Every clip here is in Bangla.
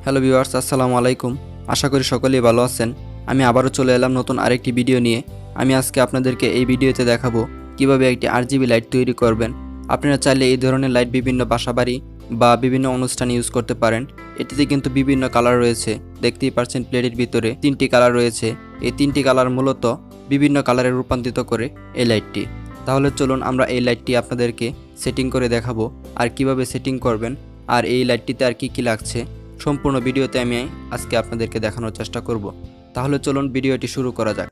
হ্যালো ভিউয়ার্স, আসসালামু আলাইকুম। আশা করি সকলেই ভালো আছেন। আমি আবারও চলে এলাম নতুন আরেকটি ভিডিও নিয়ে। আমি আজকে আপনাদেরকে এই ভিডিওতে দেখাবো কিভাবে একটি RGB লাইট তৈরি করবেন। আপনারা চাইলে এই ধরনের লাইট বিভিন্ন বাসাবাড়ি বা বিভিন্ন অনুষ্ঠানে ইউজ করতে পারেন। এটিতে কিন্তু বিভিন্ন কালার রয়েছে। দেখতেই পাচ্ছেন প্লেটের ভিতরে 3টি কালার রয়েছে। এই 3টি কালার মূলত বিভিন্ন কালারে রূপান্তরিত করে এই লাইটটি। তাহলে চলুন আমরা এই লাইটটি আপনাদেরকে সেটিং করে দেখাবো আর কিভাবে সেটিং করবেন, আর এই লাইটটিতে আর কি লাগছে সম্পূর্ণ ভিডিওতে আমি আজকে আপনাদেরকে দেখানোর চেষ্টা করব। তাহলে চলুন ভিডিওটি শুরু করা যাক।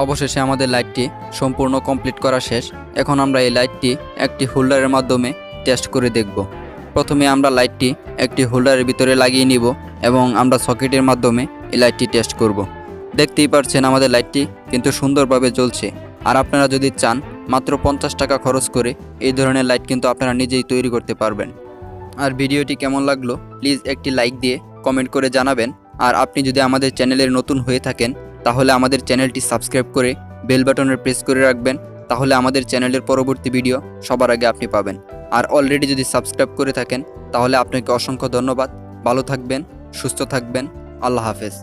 অবশেষে আমাদের লাইটটি সম্পূর্ণ কমপ্লিট করা শেষ। এখন আমরা এই লাইটটি একটি হোল্ডারের মাধ্যমে টেস্ট করে দেখব। প্রথমে আমরা লাইটটি একটি হোল্ডারের ভিতরে লাগিয়ে নিব এবং আমরা সকেটের মাধ্যমে এই লাইটটি টেস্ট করব। দেখতেই পাচ্ছেন আমাদের লাইটটি কিন্তু সুন্দরভাবে জ্বলছে। আর আপনারা যদি চান মাত্র 50 টাকা খরচ করে এই ধরনের লাইট কিন্তু আপনারা নিজেই তৈরি করতে পারবেন। আর ভিডিওটি কেমন লাগলো প্লিজ একটি লাইক দিয়ে কমেন্ট করে জানাবেন। আর আপনি যদি আমাদের চ্যানেলের নতুন হয়ে থাকেন তাহলে আমাদের চ্যানেলটি সাবস্ক্রাইব করে বেল বাটনে প্রেস করে রাখবেন। তাহলে আমাদের চ্যানেলের পরবর্তী ভিডিও সবার আগে আপনি পাবেন। আর অলরেডি যদি সাবস্ক্রাইব করে থাকেন তাহলে আপনাকে অসংখ্য ধন্যবাদ। ভালো থাকবেন, সুস্থ থাকবেন। আল্লাহ হাফেজ।